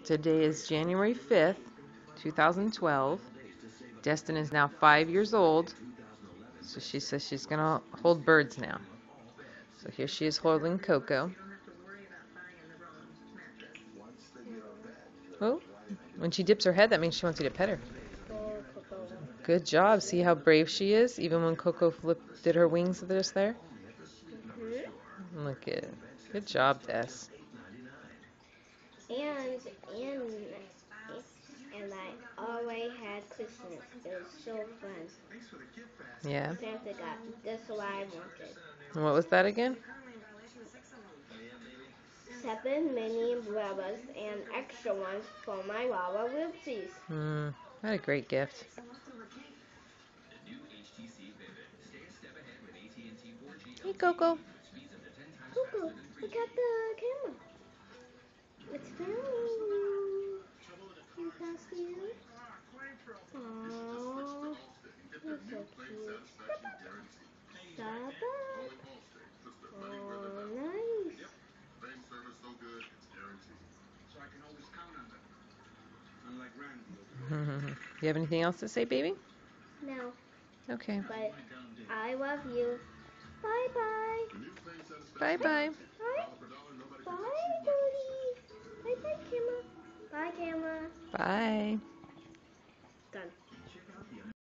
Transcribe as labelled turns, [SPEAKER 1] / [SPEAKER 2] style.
[SPEAKER 1] Today is January 5th, 2012. Destin is now 5 years old, so she says she's going to hold birds now. So here she is holding Coco. Oh, when she dips her head, that means she wants you to pet her. Good job. See how brave she is, even when Coco did her wings just there? Look at it. Good job, Des.
[SPEAKER 2] And I always had Christmas. It was so fun.
[SPEAKER 1] Yeah.
[SPEAKER 2] Santa got just what I wanted.
[SPEAKER 1] And what was that again?
[SPEAKER 2] 7 mini umbrellas and extra ones for my Wawa Whoopsies.
[SPEAKER 1] What a great gift. Hey, Coco.
[SPEAKER 2] Coco, look at the camera. It's filming. You can see it. Aww, you're so cute. Stop it. Oh, nice.
[SPEAKER 1] You have anything else to say, baby?
[SPEAKER 2] No.
[SPEAKER 1] Okay.
[SPEAKER 2] But I love you. Bye bye.
[SPEAKER 1] Bye bye.
[SPEAKER 2] Bye. Bye, Birdie. Bye bye, camera. Bye, camera.
[SPEAKER 1] Bye.
[SPEAKER 2] Done.